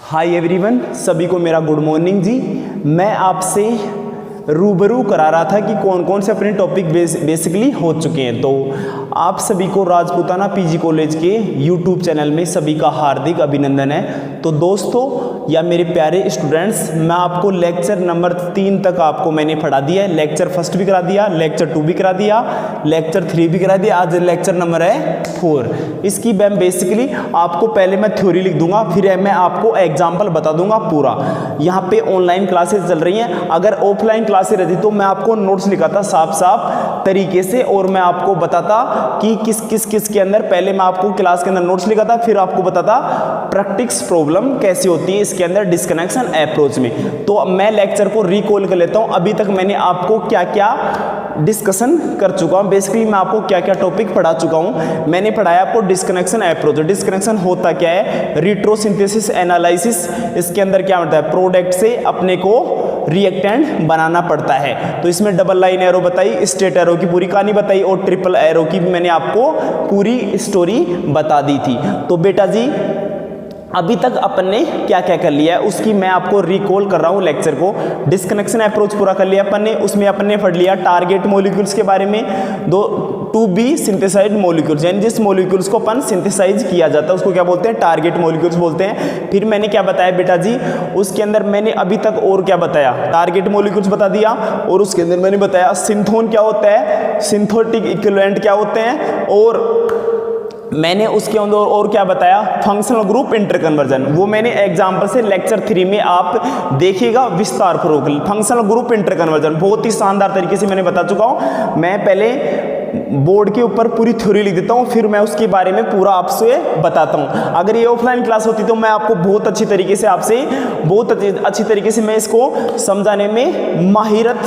Hi everyone, सभी को मेरा गुड मॉर्निंग जी। मैं आपसे रूबरू करा रहा था कि कौन कौन से अपने टॉपिक बेसिकली हो चुके हैं। तो आप सभी को राजपूताना पीजी कॉलेज के यूट्यूब चैनल में सभी का हार्दिक अभिनंदन है। तो दोस्तों या मेरे प्यारे स्टूडेंट्स, मैं आपको लेक्चर नंबर 3 तक आपको मैंने पढ़ा दिया है। लेक्चर फर्स्ट भी करा दिया, लेक्चर 2 भी करा दिया, लेक्चर 3 भी करा दिया, आज लेक्चर नंबर है 4। इसकी मैं बेसिकली आपको पहले मैं थ्योरी लिख दूंगा, फिर मैं आपको एग्जाम्पल बता दूंगा पूरा। यहाँ पे ऑनलाइन क्लासेस चल रही हैं, अगर ऑफलाइन क्लासेस रहती तो मैं आपको नोट्स लिखाता साफ साफ तरीके से और मैं आपको बताता कि किस के अंदर, पहले मैं आपको क्लास के अंदर नोट्स लिखाता, फिर आपको बताता प्रैक्टिस प्रॉब्लम कैसी होती है इसके अंदर डिस्कनेक्शन अप्रोच में। तो मैं लेक्चर को रिकॉल कर लेता हूं, अभी तक मैंने आपको क्या क्या डिस्कशन कर चुका हूं, बेसिकली मैं आपको क्या क्या टॉपिक पढ़ा चुका हूं। मैंने पढ़ाया आपको डिस्कनेक्शन अप्रोच। डिस्कनेक्शन होता क्या है, रिट्रोसिंथेसिस एनालिसिस, इसके अंदर क्या होता है, प्रोडक्ट से अपने को रिएक्टेंट बनाना पड़ता है। तो इसमें डबल लाइन एरो बताई, स्ट्रेट एरो की पूरी कहानी बताई और ट्रिपल एरो की भी मैंने आपको पूरी स्टोरी बता दी थी। तो बेटा जी अभी तक अपन ने क्या क्या कर लिया है उसकी मैं आपको रिकॉल कर रहा हूं लेक्चर को। डिस्कनेक्शन अप्रोच पूरा कर लिया अपन ने, उसमें अपन ने पढ़ लिया टारगेट मॉलिक्यूल्स के बारे में, टू बी सिंथेसाइज्ड मॉलिक्यूल्स, यानी जिस मॉलिक्यूल्स को अपन सिंथेसाइज किया जाता है उसको क्या बोलते हैं, टारगेट मॉलिक्यूल्स बोलते हैं। फिर मैंने क्या बताया बेटा जी, उसके अंदर मैंने अभी तक और क्या बताया, टारगेट मॉलिक्यूल्स बता दिया और उसके अंदर मैंने बताया सिंथोन क्या होता है, सिंथेटिक इक्विवेलेंट क्या होते हैं, और मैंने उसके अंदर और क्या बताया, फंक्शनल ग्रुप इंटरकन्वर्जन। वो मैंने एग्जांपल से लेक्चर 3 में आप देखिएगा विस्तार पूर्वक। फंक्शनल ग्रुप इंटरकन्वर्जन बहुत ही शानदार तरीके से मैंने बता चुका हूं। मैं पहले बोर्ड के ऊपर पूरी थ्योरी लिख देता हूं, फिर मैं उसके बारे में पूरा आपसे बताता हूं। अगर ये ऑफलाइन क्लास होती तो मैं आपको बहुत अच्छी तरीके से अच्छी तरीके से मैं इसको समझाने में माहिरत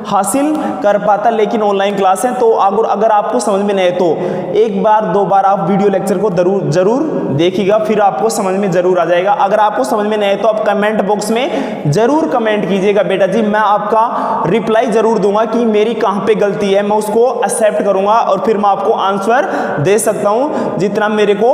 हासिल कर पाता, लेकिन ऑनलाइन क्लास है तो अगर आपको समझ में नहीं है तो एक बार 2 बार आप वीडियो लेक्चर को जरूर देखिएगा, फिर आपको समझ में जरूर आ जाएगा। अगर आपको समझ में नहीं है तो आप कमेंट बॉक्स में जरूर कमेंट कीजिएगा बेटा जी, मैं आपका रिप्लाई जरूर दूंगा कि मेरी कहां पे गलती है, मैं उसको एक्सेप्ट करूंगा और फिर मैं आपको आंसर दे सकता हूं जितना मेरे को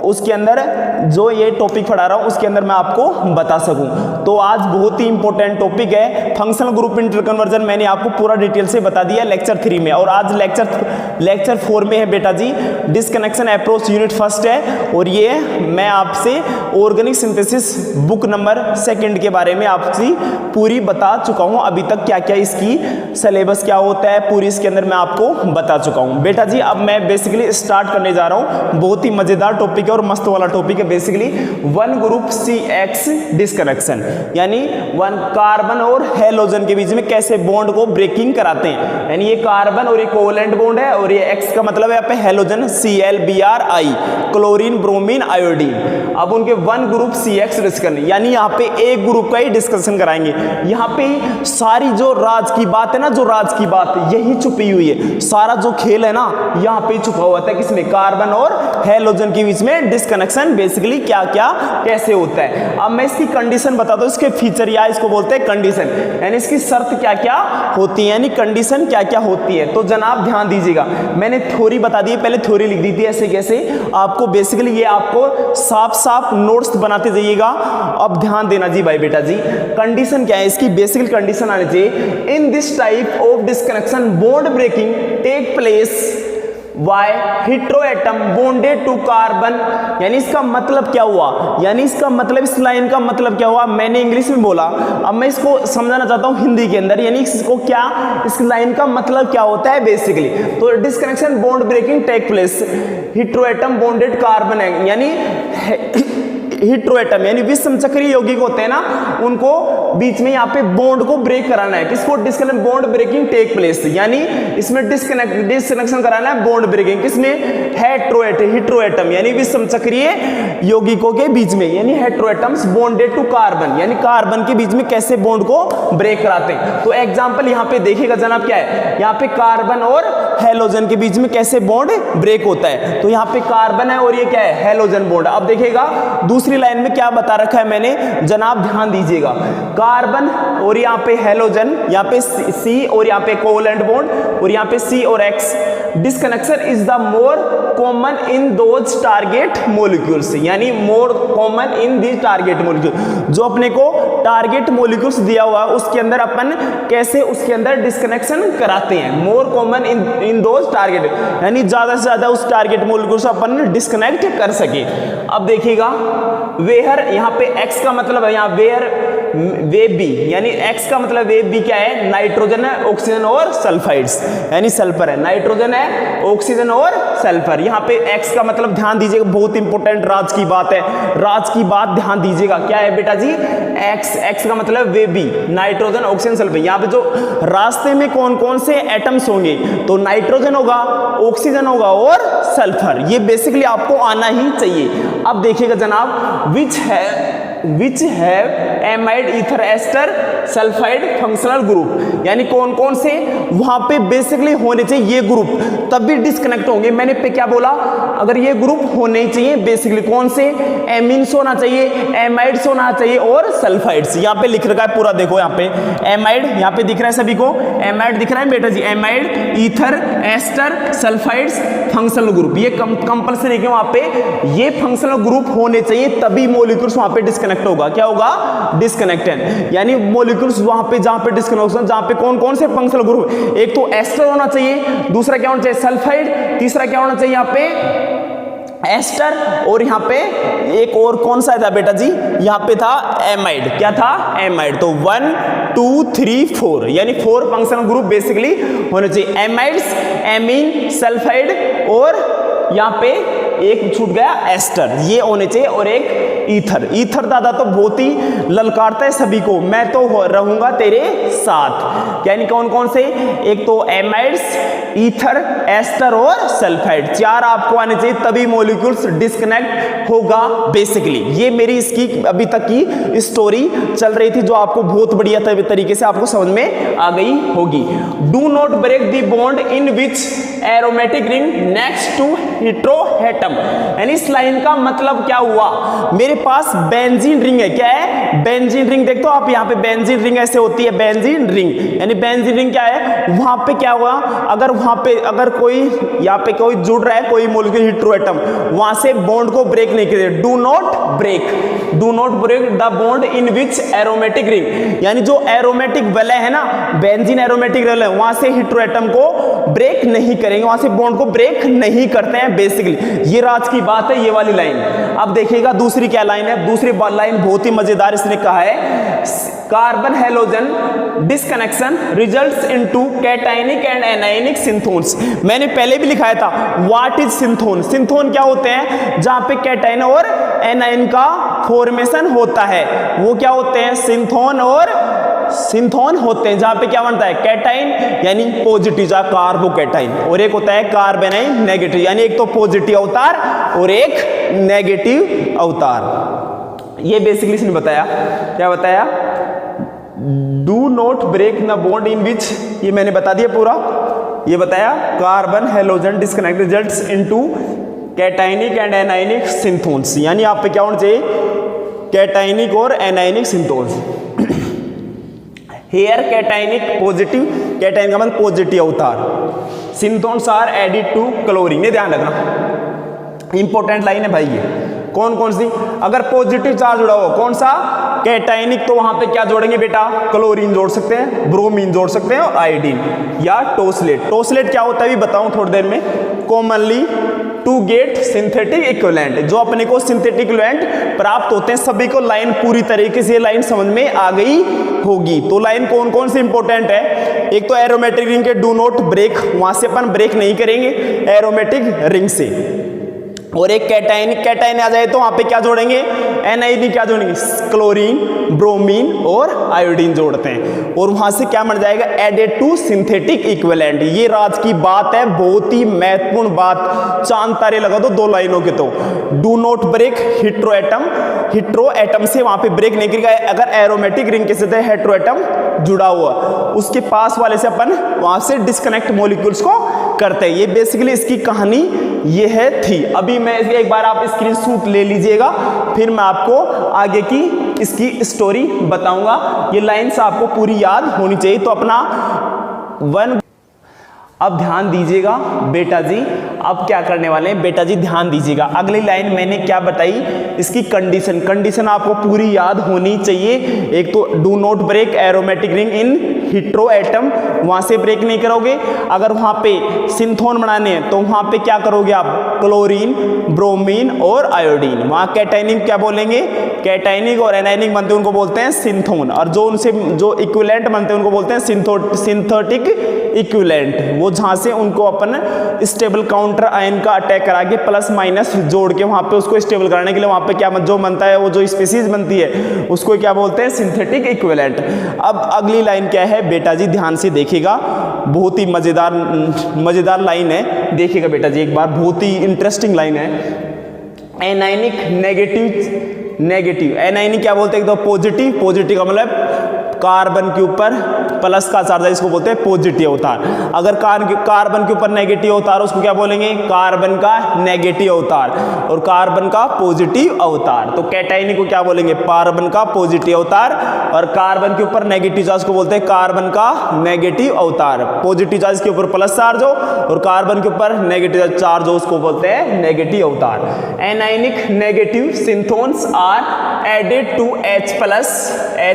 उसके अंदर जो ये टॉपिक पढ़ा रहा हूं उसके अंदर मैं आपको बता सकूं। तो आज बहुत ही इंपॉर्टेंट टॉपिक है फंक्शनल ग्रुप इंटरकन्वर्जन, मैंने आपको पूरा डिटेल से बता दिया लेक्चर 3 में, और आज लेक्चर 4 में है बेटा जी डिस्कनेक्शन अप्रोच यूनिट 1 है, और ये मैं आपसे ऑर्गेनिक सिंथेसिस बुक नंबर 2 के बारे में आपसे पूरी बता चुका हूं। अभी तक क्या क्या इसकी सिलेबस क्या होता है पूरी इसके अंदर मैं आपको बता चुका हूं बेटा जी। अब मैं बेसिकली स्टार्ट करने जा रहा हूं, बहुत ही मजेदार टॉपिक है और मस्त वाला टॉपिक है बेसिकली, 1 ग्रुप CX डिस्कनेक्शन, यानी 1 कार्बन और हेलोजन के बीच में कैसे बॉन्ड को ब्रेकिंग कराते हैं। यानी ये कार्बन और ये कोवेलेंट बॉन्ड है और ये X का मतलब है यहाँ पे halogen ClBr, chlorine bromine iodine. अब उनके 1 ग्रुप CX डिस्कशन, यानी यहाँ पे एक ग्रुप का ही डिस्कशन कराएंगे। यहाँ पे सारी जो राज की बात है ना, जो राज की बात यही छुपी हुई है, सारा जो खेल है ना यहाँ पे छुपा हुआ था, किसमें, कार्बन और हेलोजन के बीच में डिस्कनेक्शन बेसिकली क्या क्या कैसे होता है। अब मैं इसकी कंडीशन बताता हूं, इसके फीचर या इसको बोलते हैं कंडीशन, यानी इसकी शर्त क्या क्या होती है, यानी कंडीशन क्या क्या होती है। तो जनाब ध्यान दीजिएगा, मैंने थ्योरी बता दी है, पहले थ्योरी लिख दी थी ऐसे कैसे, आपको बेसिकली ये आपको साफ साफ नोट्स बनाते जाइएगा। अब ध्यान देना जी भाई बेटा जी, कंडीशन क्या है इसकी, बेसिकली कंडीशन आनी चाहिए, in this type of disconnection bond breaking take place via heteroatom bonded to carbon. यानी इसका मतलब क्या हुआ, यानी इसका मतलब इस लाइन का मतलब क्या हुआ, मैंने इंग्लिश में बोला, अब मैं इसको समझाना चाहता हूं हिंदी के अंदर, यानी इसको क्या, इस लाइन का मतलब क्या होता है बेसिकली। तो disconnection bond breaking take place heteroatom bonded carbon है, यानी हेटेरोएटम यानी विषम चक्रीय यौगिक होते हैं ना, उनको बीच में यहाँ पे बॉन्ड को ब्रेक कराना है, किसको, disconnect bond breaking take place, यानी इसमें डिस्कनेक्शन कराना है बॉन्ड ब्रेकिंग, किसमें, हेटेरोएटम यानी विषम चक्रीय यौगिकों के बीच में, यानी हेटेरोएटम्स बॉन्डेड टू कार्बन, यानी कार्बन के बीच में कैसे बॉन्ड को ब्रेक कराते हैं। तो एग्जांपल यहाँ पे देखिएगा जनाब क्या है, यहाँ पे कार्बन और हेलोजन के बीच में कैसे बॉन्ड ब्रेक होता है। तो यहाँ पे कार्बन है और ये क्या है, हेलोजन बॉन्ड। अब देखिएगा दूसरी दूसरी लाइन में क्या बता रखा है मैंने, जनाब ध्यान दीजिएगा, कार्बन और यहाँ पे हेलोजन, यहाँ पे C और यहाँ पे कोवेलेंट बॉन्ड और यहाँ पे C और X, disconnection is the more common in those target molecules, यानी more common in the target molecule, जो अपने को टारगेट मोलिक्यूल्स दिया हुआ है उसके अंदर अपन कैसे उसके अंदर डिस्कनेक्शन कराते हैं, मोर कॉमन इन दोज टारगेट, यानी ज्यादा से ज्यादा उस टारगेट मोलिक्यूल्स अपन डिस्कनेक्ट कर सके। अब देखिएगा वेयर, यहाँ पे X का मतलब है यहाँ वेयर वेब बी, यानी X का मतलब वेब बी क्या है, नाइट्रोजन है, ऑक्सीजन और सल्फाइड्स, यानी सल्फर है, नाइट्रोजन है, ऑक्सीजन और सल्फर। यहाँ पे X का मतलब ध्यान दीजिएगा, बहुत इंपॉर्टेंट राज की बात है, राज की बात ध्यान दीजिएगा, क्या है बेटा जी, X का मतलब वेब बी, नाइट्रोजन, ऑक्सीजन, सल्फर। यहाँ पे जो रास्ते में कौन कौन से एटम्स होंगे, तो नाइट्रोजन होगा, ऑक्सीजन होगा और सल्फर, ये बेसिकली आपको आना ही चाहिए। अब देखिएगा जनाब, which have amide ether ester sulphide functional group, यानी कौन कौन से वहां पे बेसिकली होने चाहिए ये ग्रुप, तब भी डिस्कनेक्ट होंगे। मैंने पे क्या बोला, अगर ये ग्रुप होने चाहिए बेसिकली कौन से, एमीन्स होना चाहिए, एमाइड्स होना चाहिए और सल्फाइड्स। यहाँ पे लिख रखा है पूरा, देखो यहाँ पे एमाइड, यहाँ पे दिख रहा है सभी को, एमाइड दिख रहा है बेटा जी, amide, ether, ester, sulphides, functional group, ये कंपल्सरी है वहां पे, ये फंक्शनल ग्रुप होने चाहिए तभी मॉलिक्यूल्स वहां पे डिस्कनेक्ट होगा। क्या होगा, डिस्कनेक्टेड, यानी मॉलिक्यूल्स वहां पे जहां पे डिस्कनेक्शन, जहां पे कौन कौन से फंक्शनल ग्रुप, एक तो एस्टर होना चाहिए, दूसरा क्या होना चाहिए सल्फाइड, तीसरा क्या होना चाहिए यहाँ पे एस्टर, और यहाँ पे एक और कौन सा था बेटा जी, यहाँ पे था एमाइड, क्या था एमाइड। तो 1 2 3 4, यानी 4 फंक्शनल ग्रुप बेसिकली होने चाहिए, एमाइड्स, एमीन, सल्फाइड और यहाँ पे एक छूट गया एस्टर, ये होने चाहिए, और एक ईथर। ईथर दादा तो बहुत ही ललकारता है सभी को, मैं तो रहूंगा तेरे साथ, यानी कौन कौन से, एक तो एमाइड्स, ईथर, एस्टर और सल्फाइड, 4 आपको आने चाहिए तभी मॉलिक्यूल्स डिस्कनेक्ट होगा बेसिकली। ये मेरी इसकी अभी तक की स्टोरी चल रही थी जो आपको बहुत बढ़िया तरीके से आपको समझ में आ गई होगी। Do not break the bond in which aromatic ring next to heteroatom, यानी इस लाइन का मतलब क्या हुआ, मेरे पास बेंजीन रिंग है, क्या है बेंजीन रिंग, देखते हो आप यहाँ पे बेंजीन रिंग ऐसे होती है, बेंजीन रिंग, यानी बेंजीन रिंग क्या है, वहां पे क्या हुआ, अगर वहां पे अगर कोई यहाँ पे कोई जुड़ रहा है, कोई मॉलिक्यूल हेट्रोएटम, वहां से बॉन्ड को ब्रेक नहीं करे, do not break the bond in which aromatic ring, यानी जो एरोमेटिक वलय है ना, बेंजीन एरोमेटिक वलय, वहां से हेट्रोएटम को ब्रेक नहीं करेंगे, वहां से बॉन्ड को ब्रेक नहीं करते हैं बेसिकली, ये राज की बात है ये वाली लाइन। अब देखिएगा दूसरी क्या लाइन है, दूसरी लाइन बहुत ही मजेदार, इसने कहा है carbon halogen disconnection results into cationic and anionic synthons. मैंने पहले भी लिखाया था व्हाट इज सिंथोन, सिंथोन क्या होते हैं, जहां पे कैटायन और एनायन का फॉर्मेशन होता है, वो क्या होते हैं, सिंथोन होते हैं, जहां पे क्या बनता है कैटाइन यानी पॉजिटिव जा कार्बोकैटाइन, और एक होता है कार्बेनाइन नेगेटिव, यानी एक तो पॉजिटिव अवतार और एक नेगेटिव अवतार। ये बेसिकली इसने बताया, क्या बताया, do not break the bond in which, ये मैंने बता दिया पूरा, ये बताया carbon halogen disconnect results into cationic and anionic synthons, यानी आप पे क्या होना चाहिए कैटाइनिक और anionic synthons. Here cationic positive, cation का मतलब पॉजिटिव अवतार, synthons are added to chlorine, ये ध्यान रखना, इंपॉर्टेंट लाइन है भाई ये। कौन कौन सी, अगर पॉजिटिव चार्ज जुड़ा हो कौन सा कैटाइनिक, तो वहां पे क्या जोड़ेंगे बेटा, क्लोरीन जोड़ सकते हैं, ब्रोमीन जोड़ सकते हैं और आयोडीन या टोसलेट। टोसलेट क्या होता है भी बताऊं थोड़ी देर में। Commonly to get synthetic equivalent, जो अपने को सिंथेटिक इक्विवेलेंट प्राप्त होते हैं, सभी को लाइन पूरी तरीके से लाइन समझ में आ गई होगी। तो लाइन कौन कौन सी इंपॉर्टेंट है, एक तो एरोमेटिक रिंग के डू नॉट ब्रेक, वहां से अपन ब्रेक नहीं करेंगे एरोमेटिक रिंग से, और एक कैटाइन आ जाए तो वहां पे क्या जोड़ेंगे, एनायनिक क्या जोड़ेंगे, क्लोरीन, ब्रोमीन और आयोडीन जोड़ते हैं, और वहां से क्या बन जाएगा एडेड टू सिंथेटिक इक्विवेलेंट। ये राज की बात है, बहुत ही महत्वपूर्ण बात, चांद तारे लगा दो दो लाइनों के। तो डू नॉट ब्रेक हेट्रोएटम से वहां पे ब्रेक नहीं करेगा, अगर एरोमेटिक रिंग के साथ हेट्रोएटम जुड़ा हुआ उसके पास वाले से अपन वहां से डिस्कनेक्ट मॉलिक्यूल्स को करते हैं। ये बेसिकली इसकी कहानी ये है थी। अभी मैं एक बार आप स्क्रीनशॉट ले लीजिएगा, फिर मैं आपको आगे की इसकी स्टोरी बताऊंगा। ये लाइन्स आपको पूरी याद होनी चाहिए। तो अपना अब ध्यान दीजिएगा बेटा जी, अब क्या करने वाले हैं बेटा जी, ध्यान दीजिएगा। अगली लाइन मैंने क्या बताई, इसकी कंडीशन आपको पूरी याद होनी चाहिए। एक तो do not break aromatic ring in heteroatom, वहां से ब्रेक नहीं करोगे। अगर वहां पे सिंथोन बनाने हैं तो वहां पे क्या करोगे आप, क्लोरीन, ब्रोमीन और आयोडीन। वहां कैटाइनिक क्या बोलेंगे, कैटाइनिक और एनाइनिक बनते हैं उनको बोलते हैं सिंथोन, और जो उनसे जो इक्विवेलेंट बनते हैं उनको बोलते हैं सिंथेटिक इक्विवेलेंट। वो जहां से उनको अपन स्टेबल काउंटर आयन का अटैक करा के प्लस माइनस जोड़ के वहां पे उसको स्टेबल कराने के लिए वहां पे क्या जो बनता है, वो जो स्पीसीज बनती है उसको क्या बोलते हैं, सिंथेटिक इक्विवेलेंट। अब अगली लाइन क्या है बेटा जी, ध्यान से देखिएगा, बहुत ही मजेदार लाइन है, देखिएगा बेटा जी एक बार, बहुत ही इंटरेस्टिंग लाइन है। एनाइनिक नेगेटिव, एनाइनिक क्या बोलते हैं, एक तो पॉजिटिव का मतलब कार्बन के ऊपर प्लस का चार्ज है, इसको बोलते हैं पॉजिटिव अवतार। अगर कार्बन के ऊपर नेगेटिव अवतार उसको क्या बोलेंगे, कार्बन का नेगेटिव अवतार, और कार्बन का पॉजिटिव अवतार। तो कैटाइनिक को क्या बोलेंगे, कार्बन का पॉजिटिव अवतार, और कार्बन के ऊपर नेगेटिव चार्ज को बोलते हैं कार्बन का नेगेटिव अवतार। पॉजिटिव चार्ज के ऊपर प्लस चार्ज हो और कार्बन के ऊपर नेगेटिव चार्ज हो उसको बोलते हैं नेगेटिव अवतार। Anionic negative synthons are added to H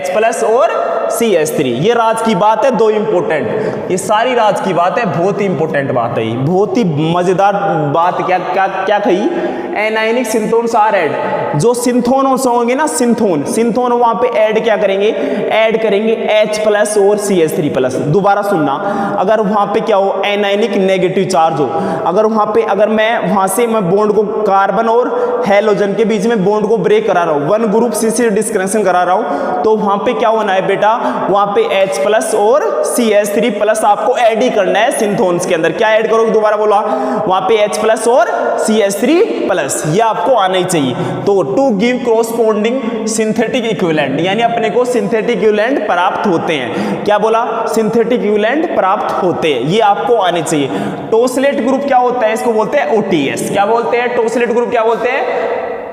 plus और CH3। ये राज की बात है, दो इंपोर्टेंट, ये सारी राज की बात है, बहुत ही इंपोर्टेंट बात है, बहुत ही मजेदार बात। क्या कही, एनाइनिक सिंथोन्स आर एड, जो सिंथोन होंगे ना, सिंथोन वहां पे ऐड क्या करेंगे, ऐड करेंगे H प्लस और CH3 प्लस। दोबारा सुनना, अगर वहां पे क्या हो, एनाइनिक नेगेटिव चार्ज हो, अगर वहां पे मैं वहां से बॉन्ड को कार्बन और हेलोजन के बीच में बॉन्ड को ब्रेक करा रहा हूं, वन ग्रुप से डिस्कनेक्शन करा रहा हूं, तो वहां पे क्या होना है बेटा, वहां पे H प्लस और CH3 प्लस आपको ऐड ही करना है सिंथोन्स के अंदर। क्या ऐड करोगे, दोबारा बोला, वहां पे H प्लस और CH3 प्लस, ये आपको आना ही चाहिए। तो to give corresponding synthetic equivalent, यानी अपने को सिंथेटिक इक्विवेलेंट प्राप्त होते हैं। क्या बोला, सिंथेटिक इक्विवेलेंट प्राप्त होते हैं, ये आपको आने चाहिए। टोसलेट ग्रुप क्या होता है, इसको बोलते हैं OTS। क्या बोलते हैं, टोसलेट ग्रुप क्या बोलते हैं,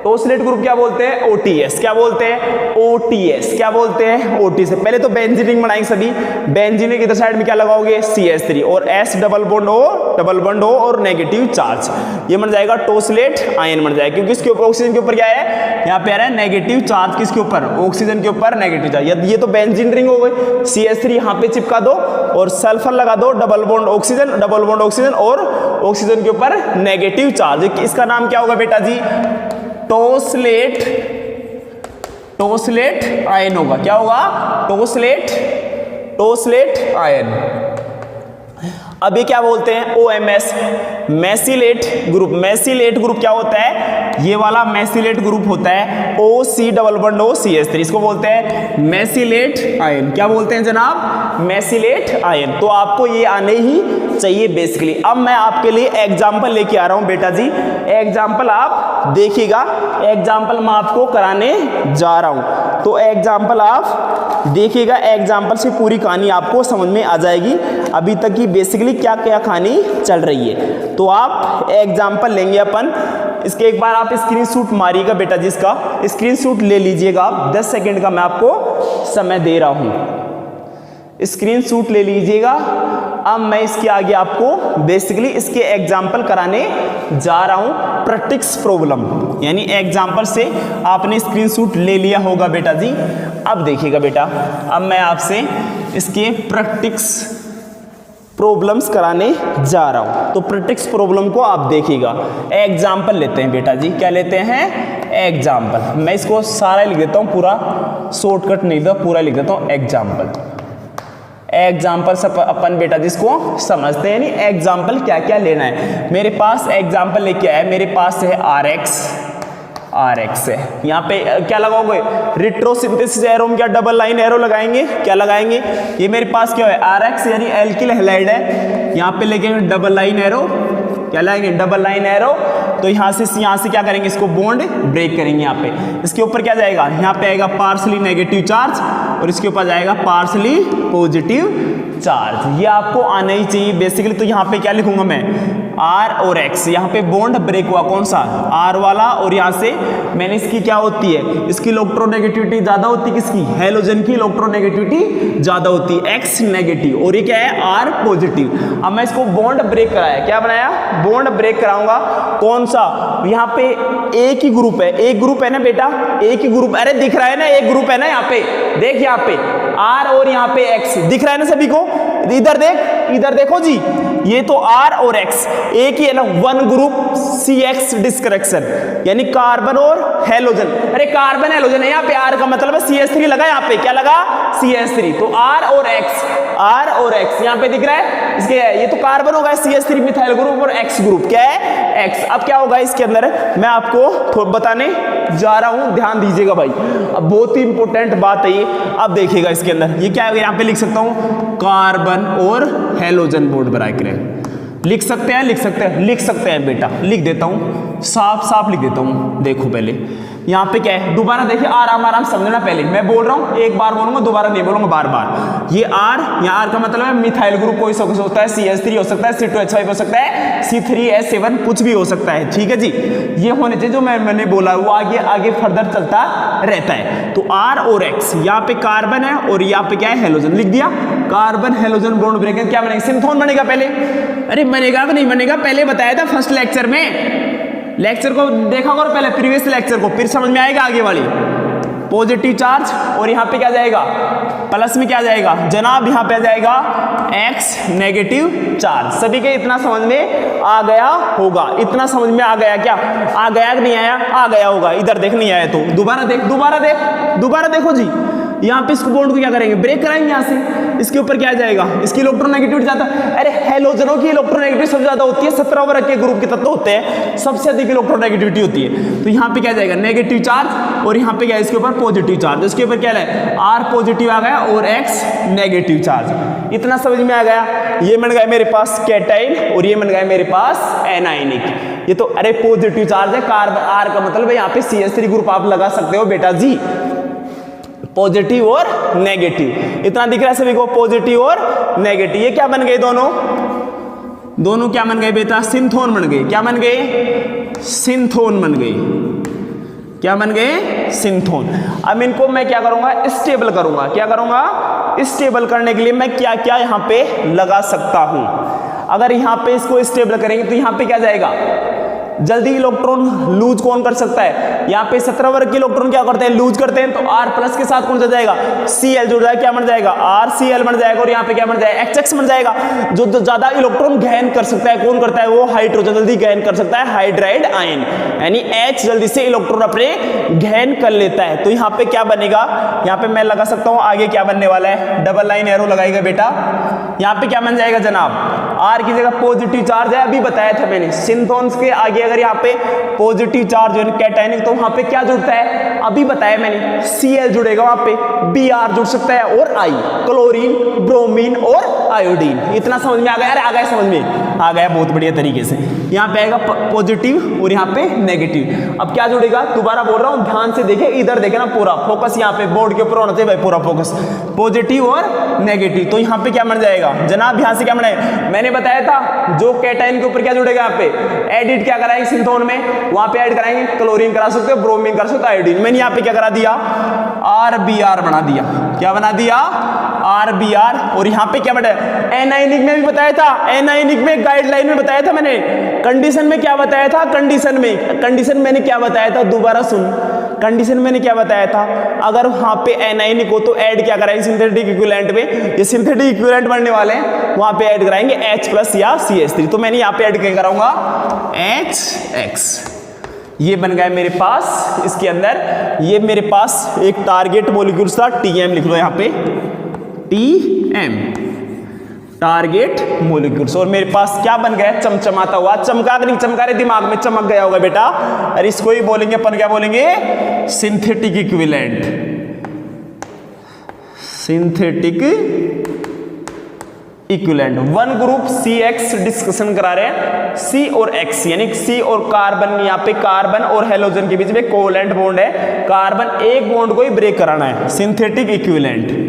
टोसलेट ग्रुप क्या बोलते हैं, OTS। क्या बोलते हैं, OTS। क्या बोलते हैं, OTS। पहले तो बेंजीन रिंग बनाएंगे सभी, बेंजीन रिंग इधर साइड में क्या लगाओगे, CH3 और S डबल बॉन्ड O और नेगेटिव चार्ज, ये बन जाएगा टोसलेट आयन बन जाएगा। क्योंकि इसके ऊपर ऑक्सीजन के ऊपर क्या है, यहाँ पे आ रहा है नेगेटिव चार्ज, किसके ऊपर, ऑक्सीजन के ऊपर नेगेटिव चार्ज। ये तो बेंजीन रिंग हो गई, CH3 यहाँ पे चिपका दो और सल्फर लगा दो, डबल बॉन्ड ऑक्सीजन और ऑक्सीजन के ऊपर नेगेटिव चार्ज। इसका नाम क्या होगा बेटा जी, टोसलेट आयन होगा। क्या होगा, टोसलेट आयन। अब ये क्या बोलते हैं, OMS, मेसिलेट ग्रुप क्या होता है, ये वाला मेसिलेट ग्रुप होता है, OC double bond O CH3, इसको बोलते हैं मेसिलेट आयन। क्या बोलते हैं जनाब, मेसिलेट आयन। तो आपको ये आने ही चाहिए बेसिकली। अब मैं आपके लिए एग्जांपल लेके आ रहा हूं बेटा जी, एग्जांपल आप देखिएगा, एग्जांपल मैं आपको कराने जा रहा हूं, तो एग्जांपल आप देखिएगा, एग्जांपल से पूरी कहानी आपको समझ में आ जाएगी, अभी तक की बेसिकली क्या क्या कहानी चल रही है। तो आप एग्जांपल लेंगे अपन, इसके एक बार आप स्क्रीनशॉट मारिएगा बेटा जी, इसका स्क्रीनशॉट ले लीजिएगा आप, 10 सेकंड का मैं आपको समय दे रहा हूं, स्क्रीनशॉट ले लीजिएगा। अब मैं इसके आगे आपको बेसिकली इसके एग्जाम्पल कराने जा रहा हूं, प्रैक्टिस प्रॉब्लम, यानी एग्जाम्पल से आपने स्क्रीनशॉट ले लिया होगा बेटा जी। अब देखिएगा बेटा, अब मैं आपसे इसके प्रैक्टिस प्रॉब्लम्स कराने जा रहा हूं, तो प्रैक्टिस प्रॉब्लम को आप देखिएगा। एग्जाम्पल लेते हैं बेटा जी, क्या लेते हैं, एग्जाम्पल। मैं इसको सारा लिख देता हूं, पूरा शॉर्टकट नहीं देता, पूरा लिख देता हूं एग्जाम्पल से अपन बेटा जिसको समझते हैं, नहीं एग्जाम्पल क्या क्या लेना है। मेरे पास एग्जाम्पल लेके आया, मेरे पास है RX है, यहाँ पे क्या लगाओगे, रिट्रोसिंथेसिस एरो में क्या डबल लाइन एरो लगाएंगे, क्या लगाएंगे, ये मेरे पास क्या है RX यानी एल्किल हैलाइड है, यहाँ पे लेके डबल लाइन एरो, क्या लगाएंगे, डबल लाइन एरो। तो यहाँ से क्या करेंगे, इसको बॉन्ड ब्रेक करेंगे। यहाँ पे इसके ऊपर क्या जाएगा, यहाँ पे आएगा पार्शली नेगेटिव चार्ज और इसके ऊपर जाएगा पार्शली पॉजिटिव चार्ज। ये आपको आना ही चाहिए बेसिकली। तो यहाँ पे क्या लिखूंगा मैं, R और X, यहाँ पे बॉन्ड ब्रेक हुआ कौन सा, R वाला, और यहाँ से मैंने इसकी क्या होती है, इसकी इलेक्ट्रोनेगेटिविटी ज्यादा होती है, किसकी, हेलोजन की इलेक्ट्रोनेगेटिविटी ज्यादा होती है, X नेगेटिव और ये क्या है R पॉजिटिव। अब मैं इसको बॉन्ड ब्रेक कराया, क्या बनाया, बॉन्ड ब्रेक कराऊंगा, कौन सा, यहाँ पे एक ही ग्रुप है, एक ग्रुप है ना बेटा, एक ही ग्रुप, अरे दिख रहा है ना, एक ग्रुप है ना यहाँ पे, देख यहाँ पे R और यहाँ पे X दिख रहा है ना सभी को, इधर देख, इधर देखो जी, ये तो R और X एक ही है ना, वन ग्रुप CX डिस्कनेक्शन, यानी कार्बन और हेलोजन, अरे कार्बन हेलोजन है यहाँ पे, R का मतलब है CH3 लगा, यहाँ पे क्या लगा, CH3, तो R और X यहाँ पे दिख रहा है, इसके ये तो कार्बन होगा CH3 मिथाइल ग्रुप, और X ग्रुप क्या है, X। अब क्या होगा इसके अंदर, मैं आपको बताने जा रहा हूं, ध्यान दीजिएगा भाई, अब बहुत ही इंपॉर्टेंट बात है ये, अब देखिएगा इसके अंदर ये क्या है, यहाँ पे लिख सकता हूं कार्बन और हेलोजन बॉन्ड बनाए, लिख सकते हैं बेटा, लिख देता हूं, साफ साफ लिख देता हूं, देखो पहले यहाँ पे क्या है, दोबारा देखिए, आराम समझना, पहले मैं बोल रहा हूँ, एक बार बोलूंगा, दोबारा नहीं बोलूंगा, बार बार, ये R, यहाँ R का मतलब है मिथाइल ग्रुप, कोई सकता है, CH3 हो सकता है, C2H5 हो सकता है, C3H7 कुछ भी हो सकता है, ठीक है जी, ये होने चाहिए जो मैंने बोला, वो आगे फर्दर चलता रहता है। तो R और X, यहाँ पे कार्बन है और यहाँ पे क्या है, हेलोजन, लिख दिया, कार्बन हेलोजन बॉन्ड ब्रेक, क्या बनेगा, सिंथोन बनेगा पहले, अरे बनेगा कि नहीं बनेगा, पहले बताया था फर्स्ट लेक्चर में, लेक्चर को देखा करो पहले, प्रीवियस लेक्चर को, फिर समझ में आएगा आगे वाली, पॉजिटिव चार्ज और यहाँ पे क्या जाएगा, प्लस में क्या जाएगा जनाब, यहाँ पे जाएगा X नेगेटिव चार्ज, सभी के इतना समझ में आ गया होगा, इतना समझ में आ गया क्या, आ गया कि नहीं आया, आ गया होगा, इधर देख, नहीं आया तो दोबारा देखो जी, यहाँ पे इसको बॉन्ड को क्या करेंगे, ब्रेक कराएंगे, यहाँ से इसके ऊपर क्या जाएगा, इसकी इलेक्ट्रोनेगेटिविटी ज्यादा, अरे हेलोजनों की इलेक्ट्रोनेगेटिविटी सबसे ज्यादा होती है, 17 वर्ग के ग्रुप के तत्व होते हैं, सबसे अधिक इलेक्ट्रोनेगेटिविटी होती है, तो यहाँ पे क्या जाएगा, नेगेटिव चार्ज, और यहाँ पे क्या है, इसके ऊपर पॉजिटिव चार्ज, इसके ऊपर क्या है, R पॉजिटिव आ गया और X नेगेटिव चार्ज, इतना समझ में आ गया। ये बन गया मेरे पास कैटाइन और ये बन गया मेरे पास एनायनिक, ये तो अरे पॉजिटिव चार्ज है, कार्बन R का मतलब है यहाँ पे CH3 ग्रुप आप लगा सकते हो बेटा जी, पॉजिटिव और नेगेटिव, इतना दिख रहा है सभी को, पॉजिटिव और नेगेटिव, ये क्या बन गए, दोनों क्या बन गए बेटा, सिंथोन बन गए, क्या बन गए, सिंथोन बन गए, क्या बन गए, सिंथोन। अब इनको मैं क्या करूंगा, स्टेबल करूंगा, क्या करूंगा, स्टेबल करने के लिए मैं क्या क्या यहां पे लगा सकता हूं, अगर यहां पे इसको स्टेबल करेंगे तो यहां पे क्या जाएगा, जल्दी इलेक्ट्रॉन लूज कौन कर सकता है, यहाँ पे 17 वर्ग के इलेक्ट्रॉन क्या करते हैं, लूज करते हैं, तो R प्लस के साथ कौन सा जाएगा, Cl जुड़ जाएगा, क्या बन जाएगा, RCl बन जाएगा, और यहाँ पे क्या बन जाएगा, XX बन जाएगा, जो ज्यादा इलेक्ट्रॉन गहन कर सकता है, कौन करता है, वो हाइड्रोजन जल्दी गहन कर सकता है, हाइड्राइड आयन, यानी H जल्दी से इलेक्ट्रॉन अपने गहन कर लेता है, तो यहाँ पे क्या बनेगा, यहाँ पे मैं लगा सकता हूँ, आगे क्या बनने वाला है, डबल लाइन एरो लगाएगा बेटा, यहाँ पे क्या बन जाएगा जनाब, R की जगह पॉजिटिव चार्ज है, अभी बताया था मैंने, सिंथोन्स के आगे अगर यहाँ पे पॉजिटिव चार्ज है कैटायनिक, तो वहां पे क्या जुड़ता है, अभी बताया मैंने, Cl जुड़ेगा, वहां पे Br जुड़ सकता है, और I, क्लोरीन, ब्रोमीन और आयोडीन, इतना समझ में आ गया, अरे आ गया, समझ में आ गया बहुत बढ़िया तरीके से, यहाँ पे आएगा पॉजिटिव और यहाँ पे नेगेटिव। अब क्या जुड़ेगा, दोबारा बोल रहा हूँ, ध्यान से देखे, इधर देखे ना, पूरा फोकस यहाँ पे बोर्ड के ऊपर होना चाहिए भाई, पूरा फोकस, पॉजिटिव और नेगेटिव, तो यहाँ पे क्या बन जाएगा जनाब, यहाँ से क्या बनाएगा, मैंने बताया था जो कैटायन के ऊपर क्या जुड़ेगा, यहाँ पे एडिट क्या कराएंगे सिंथोन में, वहां पे ऐड कराएंगे, क्लोरीन करा सकते हो, ब्रोमीन करा सकते हो, आयोडीन, मैंने यहाँ पे क्या करा दिया, RBr बना दिया, क्या बना दिया, RBr, और यहाँ पे क्या बताया, एनायनिक में भी बताया था, एनायनिक में गाइडलाइन में बताया था मैंने, कंडीशन में क्या बताया था, कंडीशन मैंने क्या बताया था, दोबारा सुन, कंडीशन मैंने क्या बताया था, अगर वहां पे एनायनिक हो तो ऐड क्या कराएंगे सिंथेटिक इक्विवेलेंट में, ये सिंथेटिक इक्विवेलेंट बनने वाले हैं, वहां पे ऐड कराएंगे H+ या CH3, तो मैंने यहाँ पे ऐड क्या कराऊंगा, HX, ये बन गया मेरे पास, इसके अंदर ये मेरे पास एक टारगेट मॉलिक्यूल था, TM लिख लो यहाँ पे, TM, टारगेट मॉलिक्यूल्स, और मेरे पास क्या बन गया, चमचमाता हुआ, चमका नहीं चमका रहे, दिमाग में चमक गया होगा बेटा, अरे इसको ही बोलेंगे अपन, क्या बोलेंगे, synthetic equivalent, synthetic equivalent, one group CX discussion करा रहे हैं, C और X, यानी C और कार्बन, यहाँ पे कार्बन और हेलोजन के बीच में कोवैलेंट बॉन्ड है, कार्बन एक बॉन्ड को ही ब्रेक कराना है, सिंथेटिक इक्विवेलेंट,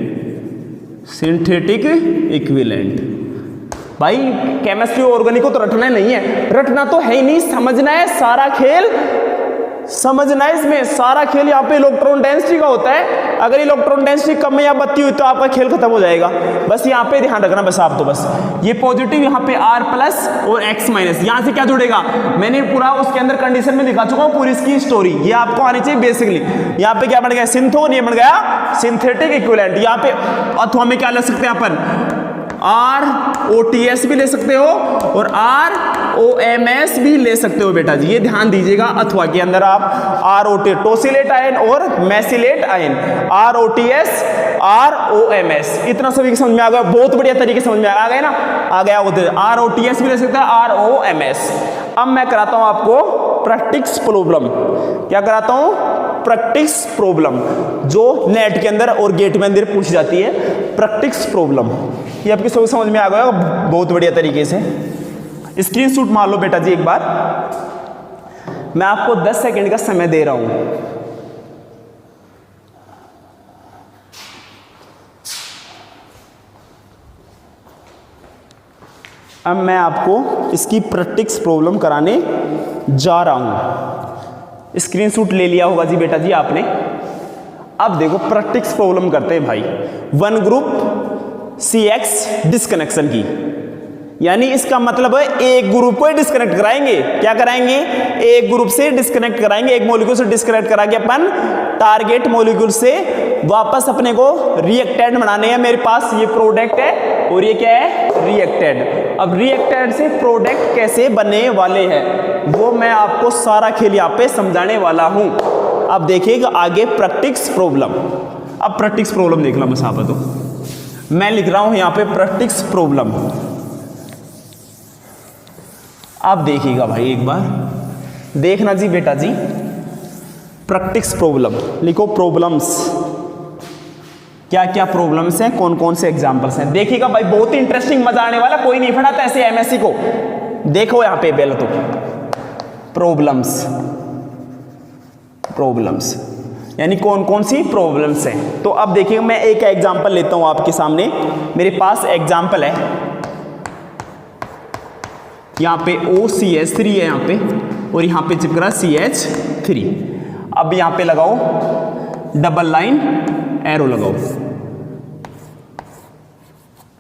सिंथेटिक इक्विवेलेंट, भाई केमिस्ट्री ऑर्गेनिक को तो रटना नहीं है, रटना तो है ही नहीं, समझना है, सारा खेल समझना है, इसमें सारा खेल यहाँ पे इलेक्ट्रॉन डेंसिटी का होता है। अगर इलेक्ट्रॉन डेंसिटी कम या बढ़ती हुई तो आपका खेल खत्म हो जाएगा। बस यहाँ पे ध्यान रखना, बस आप तो बस ये पॉजिटिव यहाँ पे R प्लस और X माइनस, यहाँ से क्या जुड़ेगा, मैंने पूरा उसके अंदर कंडीशन में दिखा चुका हूँ पूरी इसकी स्टोरी, ये आपको आनी चाहिए बेसिकली। यहाँ पे क्या बन गया, सिंथो, ये बन गया सिंथेटिक इक्विवेलेंट। यहाँ पे अथवा में क्या ले सकते हैं अपन, ROTS भी ले सकते हो और ROMS भी ले सकते हो बेटा जी, ये ध्यान दीजिएगा। अथवा के अंदर आप ROT टोसिलेट आयन और मेसिलेट आयन, ROTS ROMS, इतना सभी की समझ में आ गया, बहुत बढ़िया तरीके से समझ में आ गया ना, आ गया उधर। ROTS भी ले सकते हैं, ROMS। अब मैं कराता हूं आपको प्रैक्टिस प्रॉब्लम। क्या कराता हूं, प्रैक्टिस प्रॉब्लम, जो नेट के अंदर और गेट में अंदर पूछी जाती है, प्रैक्टिस प्रॉब्लम। ये आपकी सब समझ में आ गया बहुत बढ़िया तरीके से। स्क्रीनशॉट मार लो बेटा जी एक बार, मैं आपको 10 सेकंड का समय दे रहा हूं। अब मैं आपको इसकी प्रैक्टिस प्रॉब्लम कराने जा रहा हूं। स्क्रीनशॉट ले लिया होगा जी बेटा जी आपने। अब देखो प्रैक्टिस प्रॉब्लम करते हैं भाई, वन ग्रुप CX डिस्कनेक्शन की, यानी इसका मतलब है एक ग्रुप को डिस्कनेक्ट कराएंगे। क्या कराएंगे, एक ग्रुप से डिस्कनेक्ट कराएंगे, एक मॉलिक्यूल से डिस्कनेक्ट करा के अपन टारगेट मॉलिक्यूल से वापस अपने को रिएक्टेंट बनाने हैं। मेरे पास ये प्रोडक्ट है और ये क्या है, रिएक्टेंट। अब रिएक्टेंट से प्रोडक्ट कैसे बनने वाले हैं वो मैं आपको सारा खेल यहाँ पे समझाने वाला हूं। अब देखिएगा आगे प्रैक्टिस प्रॉब्लम। अब प्रैक्टिस प्रॉब्लम देख लो बस आप, तो मैं लिख रहा हूं यहां पे प्रैक्टिस प्रॉब्लम। आप देखिएगा भाई एक बार, देखना जी बेटा जी, प्रैक्टिस प्रॉब्लम लिखो, प्रॉब्लम्स, क्या क्या प्रॉब्लम्स हैं, कौन कौन से एग्जांपल्स हैं। देखिएगा भाई बहुत ही इंटरेस्टिंग, मजा आने वाला, कोई नहीं पढ़ाता ऐसे MSc को। देखो यहां पे पहले तो प्रॉब्लम्स, प्रॉब्लम्स यानी कौन कौन सी प्रॉब्लम्स हैं। तो अब देखिए मैं एक एग्जांपल लेता हूं आपके सामने, मेरे पास एग्जांपल है, यहां पे OCH3 है यहां पे, और यहां पे चिपक रहा CH3। अब यहां पे लगाओ डबल लाइन एरो, लगाओ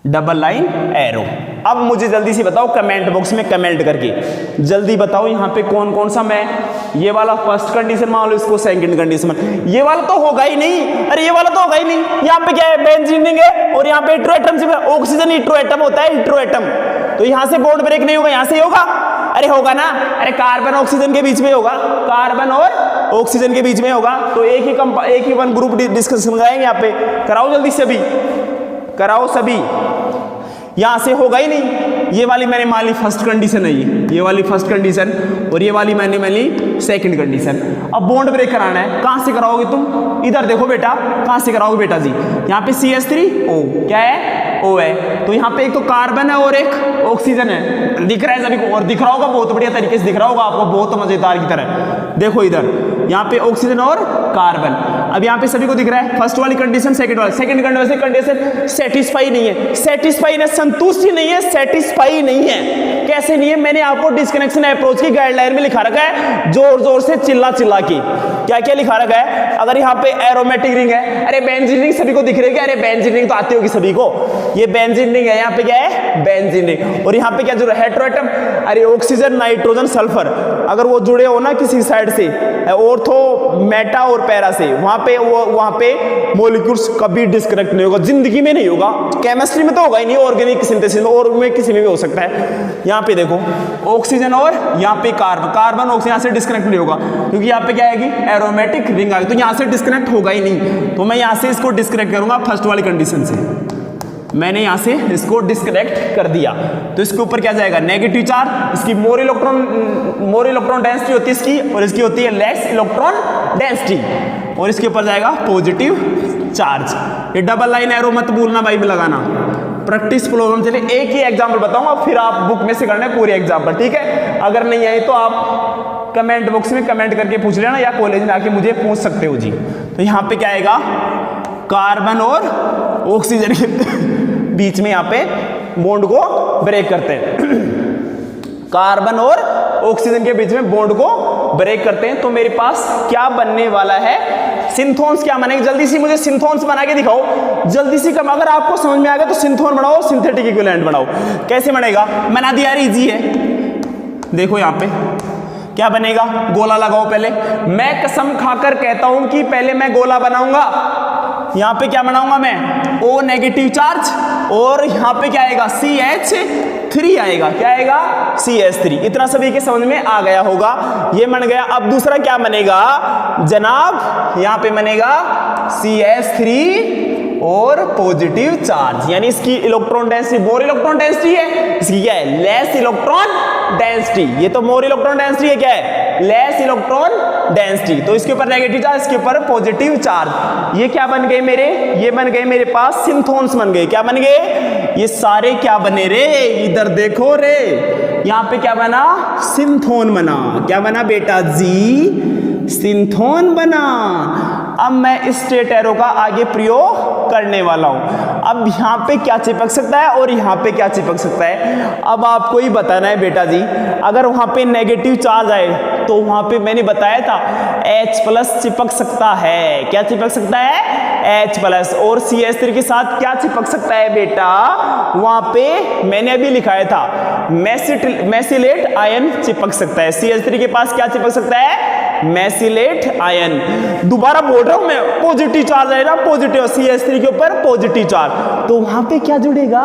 डबल लाइन एरो। अब मुझे जल्दी से बताओ कमेंट बॉक्स में कमेंट करके जल्दी बताओ यहाँ पे कौन कौन सा, मैं ये वाला फर्स्ट कंडीशन मान लो, इसको सेकंड कंडीशन मान, ये वाला तो होगा ही नहीं, अरे ये वाला तो होगा ही नहीं। यहाँ पे क्या है, बेंजीन रिंग है और यहाँ पे हेटेरोएटम से ऑक्सीजन हेटेरोएटम होता है, हेटेरोएटम, तो यहाँ से बॉन्ड ब्रेक नहीं होगा, यहाँ से होगा, अरे होगा ना, अरे कार्बन ऑक्सीजन के बीच में होगा, कार्बन और ऑक्सीजन के बीच में होगा, तो एक ही वन ग्रुप डिस्कशन कराएंगे यहाँ पे। कराओ जल्दी सभी, कराओ सभी, यहां से होगा ही नहीं। ये वाली मैंने मान ली फर्स्ट कंडीशन है, ये वाली फर्स्ट कंडीशन, और ये वाली मैंने मान ली सेकंड कंडीशन। अब बॉन्ड ब्रेक कराना है, कहां से कराओगे तुम, इधर देखो बेटा, कहां से कराओगे बेटा जी, यहाँ पे CH3O क्या है, O है, तो यहाँ पे एक तो कार्बन है और एक ऑक्सीजन है, दिख रहा है सभी को, और दिख रहा होगा बहुत बढ़िया तरीके से दिख रहा होगा आपको, बहुत मजेदार की तरह। देखो इधर यहाँ पे ऑक्सीजन और कार्बन, अब यहाँ पे सभी को दिख रहा है, फर्स्ट वाली कंडीशन, सेकंड वाली, सेकंड कंडीशन सेटिस्फाई नहीं है, सेटिस्फाई नहीं, संतुष्टि नहीं है, सेटिस्फाई नहीं है। कैसे नहीं है, मैंने आपको डिस्कनेक्शन अप्रोच की गाइडलाइन में लिखा रखा है, जोर जोर से चिल्ला चिल्ला के। क्या क्या लिखा रखा है, अगर यहाँ पे एरोमेटिक रिंग है, अरे बेंजीन रिंग सभी को दिख रही है, अरे बेंजीन रिंग तो आती होगी सभी को, ये बेंजीन रिंग है, यहाँ पे क्या है, बेंजीन रिंग, और यहाँ पे क्या जुड़ा है, हेटेरोएटम, अरे ऑक्सीजन नाइट्रोजन सल्फर, अगर वो जुड़े हो ना किसी साइड से, ऑर्थो मेटा और पैरा से, वहां पे मॉलिक्यूल्स कभी डिस्कनेक्ट नहीं होगा, जिंदगी में नहीं होगा, केमिस्ट्री में तो होगा ही नहीं, ऑर्गेनिक सिंथेसिस में और में किसी में भी हो सकता है। यहाँ पे देखो ऑक्सीजन और यहाँ पे कार्बन ऑक्सीजन, यहाँ से डिस्कनेक्ट नहीं होगा क्योंकि यहाँ पे क्या आएगी, एरोमेटिक रिंग आएगी, तो यहाँ से डिस्कनेक्ट होगा ही नहीं, तो मैं यहाँ से इसको डिस्कनेक्ट करूंगा फर्स्ट वाली कंडीशन से, मैंने यहां से इसको डिस्कनेक्ट कर दिया, तो इसके ऊपर क्या जाएगा, नेगेटिव चार्ज, इसकी मोर इलेक्ट्रॉन डेंसिटी होती है इसकी, और इसकी होती है लेस इलेक्ट्रॉन डेंसिटी, और इसके ऊपर जाएगा पॉजिटिव चार्ज। ये डबल लाइन एरो मत भूलना भाई में लगाना। प्रैक्टिस प्रॉब्लम चलिए एक ही एग्जांपल बताऊंगा, फिर आप बुक में से करना है पूरे एग्जांपल, ठीक है। अगर नहीं आई तो आप कमेंट बॉक्स में कमेंट करके पूछ लेना, या कॉलेज में आके मुझे पूछ सकते हो जी। तो यहाँ पे क्या आएगा, कार्बन और ऑक्सीजन के बीच में यहाँ पे बॉन्ड को ब्रेक करते हैं कार्बन और ऑक्सीजन के बीच में बॉन्ड को ब्रेक करते हैं। तो मेरे पास क्या बनने वाला है, सिंथोन्स क्या बनेंगे, जल्दी से मुझे सिंथोन्स बना के दिखाओ जल्दी से। कम अगर आपको समझ में आ गया तो सिंथोन बनाओ, सिंथेटिक इक्विवेलेंट बनाओ। कैसे बनेगा, बना दिया यार, इजी है। देखो यहाँ पे क्या बनेगा, गोला लगाओ पहले। मैं कसम खाकर कहता हूं कि पहले मैं गोला बनाऊंगा। यहां पे क्या बनाऊंगा मैं, O नेगेटिव चार्ज, और यहां पे क्या आएगा, CH3 आएगा। क्या आएगा, CH3। इतना सभी के समझ में आ गया होगा, ये बन गया। अब दूसरा क्या बनेगा जनाब, यहां पे बनेगा CH3 और पॉजिटिव चार्ज, यानी इसकी electron density more electron density है, इसकी क्या है, लेस इलेक्ट्रॉन डेंसिटी। ये तो मोर इलेक्ट्रॉन डेंसिटी है, क्या है, लेस इलेक्ट्रॉन डेंसिटी। तो इसके ऊपर नेगेटिव चार्ज, इसके ऊपर पॉजिटिव चार्ज। ये क्या बन गए मेरे, ये बन गए मेरे पास सिंथोन्स बन गए। क्या बन गए, ये सारे क्या बने रे, इधर देखो रे, यहां पे क्या बना, सिंथोन बना। क्या बना बेटा जी, सिंथोन बना। अब मैं इस स्ट्रेट एरो का आगे प्रयोग करने वाला हूं। अब यहां पे क्या चिपक सकता है और यहां पे क्या चिपक सकता है, अब आपको ही बताना है बेटा जी। अगर वहां पे नेगेटिव चार्ज आए तो वहां पे मैंने बताया था H+ चिपक सकता है। क्या चिपक सकता है, H+। और CH3 के साथ क्या चिपक सकता है बेटा, वहां पे मैंने अभी लिखाया था मेसिलेट आयन चिपक सकता है। CH3 के पास क्या चिपक सकता है, मेसिलेट आयन। दोबारा बोल रहा हूं मैं, पॉजिटिव चार्ज है ना, पॉजिटिव CH3 के ऊपर पॉजिटिव चार्ज, तो वहां पे क्या जुड़ेगा,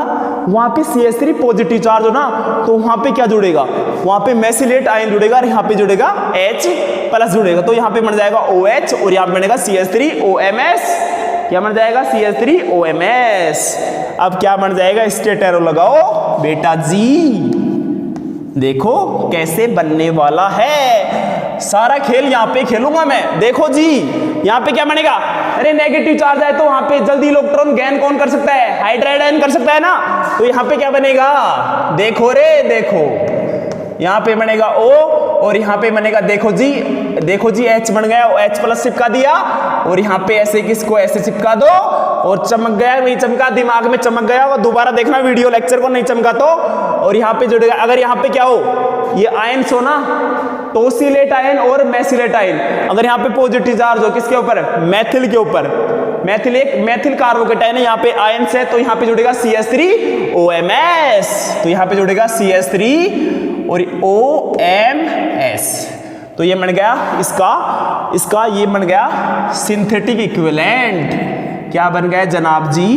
वहां पे CH3 पॉजिटिव चार्ज हो ना, तो वहां पे क्या जुड़ेगा, वहां पे मेसिलेट आयन जुड़ेगा और यहां पे जुड़ेगा H+ जुड़ेगा। तो यहां पे बन जाएगा OH और यहां पे बनेगा CH3OMS। क्या बन जाएगा, CH3OMS। अब क्या बन जाएगा, स्ट्रेट एरो लगाओ बेटा जी, देखो कैसे बनने वाला है। सारा खेल यहां पे खेलूंगा मैं। देखो जी यहां पे क्या बनेगा, अरे नेगेटिव चार्ज है तो वहां पे जल्दी इलेक्ट्रॉन गेन कौन कर सकता है, हाइड्राइड आयन कर सकता है ना। तो यहां पे क्या बनेगा, देखो रे देखो, यहां पे बनेगा O और यहां पे बनेगा, देखो जी H बन गया, H+ चिपका दिया और यहां पे ऐसे किसको ऐसे चिपका दो और चमक गया, नहीं चमका, दिमाग में चमक गया, और दोबारा देखना वीडियो लेक्चर को, नहीं चमका तो। और यहां पे जुड़ेगा, अगर यहां पे क्या हो, ये आयन्स हो ना, टोसिलेट आयन और मेसिलेट आयन, अगर यहां पे पॉजिटिव चार्ज हो किसके ऊपर, मेथिल के ऊपर, मेथिल एक मेथिल कार्बोकेटायन है, यहां पे आयन्स है, तो यहां पे जुड़ेगा CH3OMS। तो यहां पे जुड़ेगा CH3 और OMS। तो ये बन गया इसका ये बन गया सिंथेटिक इक्विवेलेंट। क्या बन गया जनाब जी,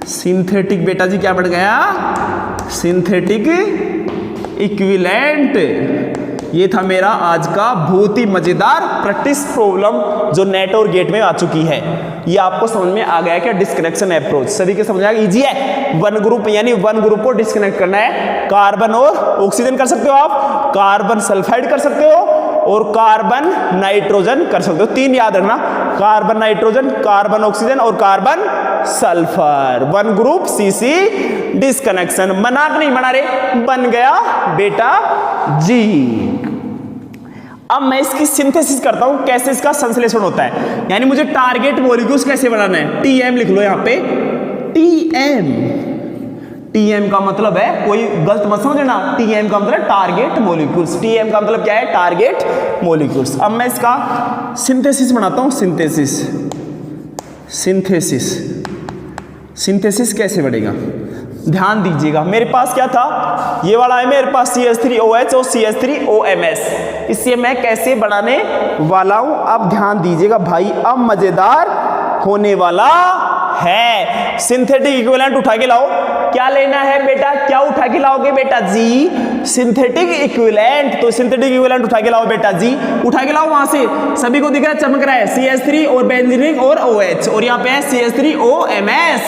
सिंथेटिक बेटा जी, क्या बन गया, सिंथेटिक इक्विवेलेंट। ये था मेरा आज का बहुत ही मजेदार प्रैक्टिस प्रॉब्लम जो नेट और गेट में आ चुकी है। ये आपको समझ में आ गया क्या, डिस्कनेक्शन अप्रोच सभी के समझ में आ गया, इजी है। वन ग्रुप यानी वन ग्रुप को डिस्कनेक्ट करना है। कार्बन और ऑक्सीजन कर सकते हो आप, कार्बन सल्फाइड कर सकते हो और कार्बन नाइट्रोजन कर सकते हो। 3 याद रखना, कार्बन नाइट्रोजन, कार्बन ऑक्सीजन और carbon sulphur. One group CC disconnection. बना कि नहीं बना रे, बन गया बेटा जी। अब मैं इसकी सिंथेसिस करता हूं, कैसे इसका संश्लेषण होता है, यानी मुझे टारगेट मॉलिक्यूल्स कैसे बनाना है। TM लिख लो यहां पे, TM का मतलब है, कोई गलत मत समझना, TM का मतलब टारगेट मॉलिक्यूल्स। TM का मतलब क्या है, टारगेट मॉलिक्यूल्स। अब मैं इसका सिंथेसिस बनाता हूं, सिंथेसिस कैसे बढ़ेगा, ध्यान दीजिएगा। मेरे पास क्या था, ये वाला है मेरे पास CH3OH और CH3OMS। इससे मैं कैसे बनाने वाला हूं, अब ध्यान दीजिएगा भाई, अब मजेदार होने वाला है। सिंथेटिक इक्विवेलेंट उठा के लाओ। क्या लेना है बेटा, क्या उठा के लाओगे बेटा जी, सिंथेटिक इक्विवेलेंट। तो सिंथेटिक इक्विवेलेंट उठा के लाओ बेटा जी, उठा के लाओ वहां से, सभी को दिख रहा है, चमक रहा है, CH3 और बेंजीन और OH और यहाँ पे है CH3OMS।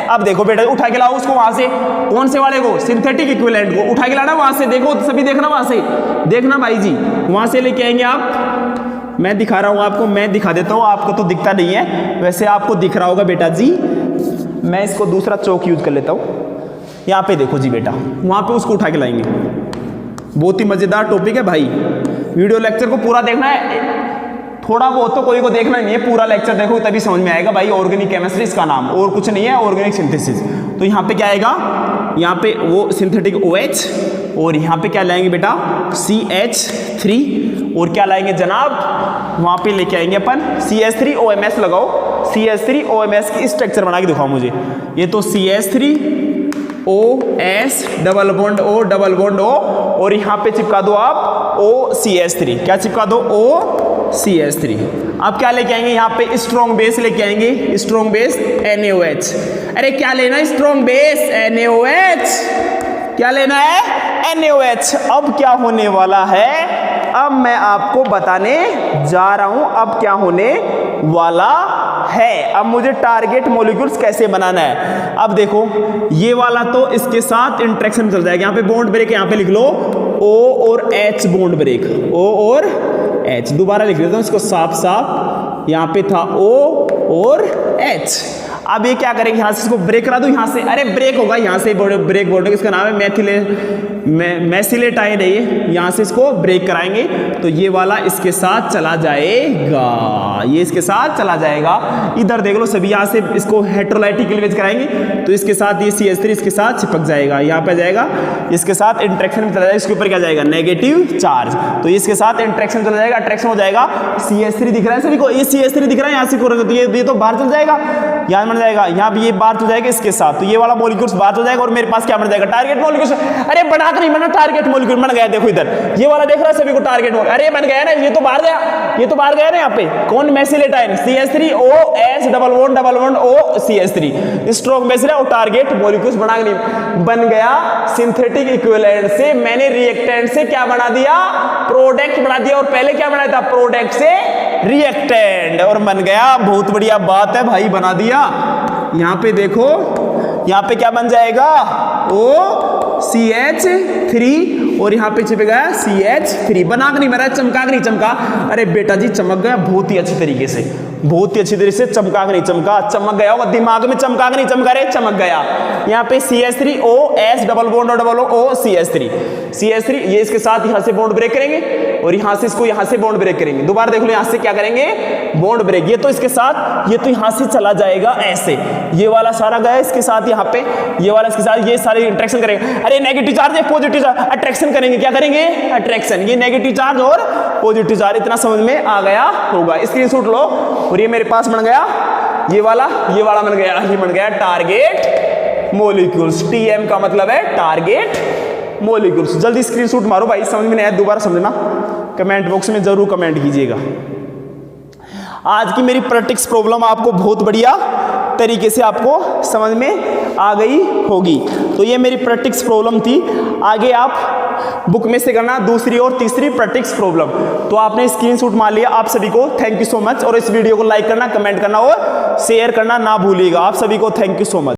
अब देखो बेटा उठा के लाओ उसको वहां से, कौन से वाले को, सिंथेटिक इक्विवेलेंट को उठा के लाना वहां से। देखो सभी देखना वहां से, देखना भाई जी, वहां से लेके आएंगे आप। मैं दिखा रहा हूं आपको, मैं दिखा देता हूं, आपको तो दिखता नहीं है, वैसे आपको दिख रहा होगा बेटा जी। मैं इसको दूसरा चौक यूज कर लेता हूं। यहाँ पे देखो जी बेटा, वहां पे उसको उठा के लाएंगे। बहुत ही मजेदार टॉपिक है भाई, वीडियो लेक्चर को पूरा देखना है, थोड़ा बहुत तो कोई को देखना नहीं है, पूरा लेक्चर देखो तभी समझ में आएगा भाई। ऑर्गेनिक केमिस्ट्री इसका नाम, और कुछ नहीं है, ऑर्गेनिक सिंथेसिस। तो यहाँ पे क्या आएगा, यहाँ पे वो सिंथेटिक OH, और यहाँ पे क्या लाएंगे बेटा CH3, और क्या लाएंगे जनाब, वहाँ पे लेके आएंगे अपन CH3OMS। लगाओ CH3OMS की स्ट्रक्चर बना के दिखाओ मुझे। ये तो CH3OS double bond O double bond O, और यहाँ पे चिपका दो आप OCH3। क्या चिपका दो, OCH3। अब क्या लेके आएंगे यहाँ पे, स्ट्रॉन्ग बेस लेके आएंगे, स्ट्रॉन्ग बेस NaOH। अरे क्या लेना है, स्ट्रॉन्ग बेस NaOH, क्या लेना है NaOH। अब क्या होने वाला है, अब मैं आपको बताने जा रहा हूं अब क्या होने वाला है। अब मुझे टारगेट मॉलिक्यूल्स कैसे बनाना है। अब देखो ये वाला तो इसके साथ इंटरेक्शन चल जाएगा, यहाँ पे बॉन्ड ब्रेक, यहाँ पे लिख लो O और H बॉन्ड ब्रेक, O और H। दोबारा लिख लेता हूं इसको साफ साफ, यहाँ पे था O और H। अब ये क्या करेंगे, यहाँ से इसको ब्रेक करा दो, यहाँ से, अरे ब्रेक होगा यहाँ से, ब्रेक बोर्ड इसका नाम है मेथिलेटाइन है ये, यहाँ से इसको ब्रेक कराएंगे तो ये वाला इसके साथ चला जाएगा, ये इसके साथ चला जाएगा। इधर देख लो सभी, यहाँ से इसको हेटेरोलाइटिक क्लीवेज कराएंगे तो इसके साथ ये CH3 इसके साथ चिपक जाएगा, यहाँ पे जाएगा, इसके साथ इंटरेक्शन में चला जाएगा, इसके ऊपर क्या जाएगा नेगेटिव चार्ज, तो इसके साथ इंटरेक्शन चला जाएगा, अट्रैक्शन हो जाएगा। CH3 दिख रहा है सभी को, ये CH3 दिख रहा है, यहाँ से ये तो बाहर चल जाएगा, यहाँ बन जाएगा, यहाँ भी ये बाहर चल जाएगा इसके साथ, तो ये वाला मॉलिक्यूल्स बाहर चल जाएगा, और मेरे पास क्या बन जाएगा टारगेट मॉलिक्यूल्स। अरे बना नहीं बना, टारगेट मॉलिक्यूल बन गया। देखो इधर ये वाला देख रहा है सभी को, टारगेट मॉलिक्यूल, अरे बन गया ना, ये तो बाहर गया, ये तो बाहर गया ना। यहाँ पे कौन मेथिलेटाइन, CH3OS double bond O CH3 strong base है, और टारगेट मॉलिक्यूल्स बन गया। सिंथेटिक इक्विवेलेंट से मैंने रिएक्टेंट से क्या बना दिया, प्रोडक्ट बना दिया, और पहले क्या बनाया था, प्रोडक्ट से रिएक्टेंट, और बन गया। बहुत बढ़िया बात है भाई, बना दिया। यहाँ पे देखो, यहाँ पे क्या बन जाएगा, OCH3, और यहाँ पे चिपकेगा CH3। बना के नहीं मेरा, चमका के नहीं चमका, अरे बेटा जी चमक गया बहुत ही अच्छी तरीके से, बहुत ही अच्छी तरीके से चमका के नहीं चमका, चमक गया होगा दिमाग में, चमका के नहीं चमका, रे चमक गया। यहाँ पे CH3OS डबल बॉन्ड और डबल O CH3 ये इसके साथ यहाँ से बॉन्ड ब्रेक करेंगे, और यहाँ से इसको यहाँ से बॉन्ड ब्रेक करेंगे। दोबारा देख लो, यहाँ से क्या करेंगे, बॉन्ड ब्रेक। ये तो इसके साथ, ये तो यहाँ से चला जाएगा ऐसे, ये वाला सारा गया इसके साथ, यहाँ पे ये वाला इसके साथ, ये सारे इंटरेक्शन करेंगे। अरे नेगेटिव चार्ज है, पॉजिटिव चार्ज, अट्रैक्शन करेंगे, क्या करेंगे, अट्रैक्शन। ये नेगेटिव चार्ज और पॉजिटिव चार्ज, इतना समझ में आ गया होगा। स्क्रीनशॉट लो, और ये मेरे पास बन गया ये वाला बन गया, ये बन गया टारगेट मॉलिक्यूल्स। TM का मतलब है टारगेट मॉलिक्यूल्स। जल्दी स्क्रीनशॉट मारो भाई, समझ में नहीं आया दोबारा समझना, कमेंट बॉक्स में जरूर कमेंट कीजिएगा। आज की मेरी प्रैक्टिस प्रॉब्लम आपको बहुत बढ़िया तरीके से आपको समझ में आ गई होगी। तो ये मेरी प्रैक्टिस प्रॉब्लम थी। आगे आप बुक में से करना दूसरी और तीसरी प्रैक्टिस प्रॉब्लम। तो आपने स्क्रीनशॉट मार लिया। आप सभी को थैंक यू सो मच, और इस वीडियो को लाइक करना, कमेंट करना और शेयर करना ना भूलिएगा। आप सभी को थैंक यू सो मच।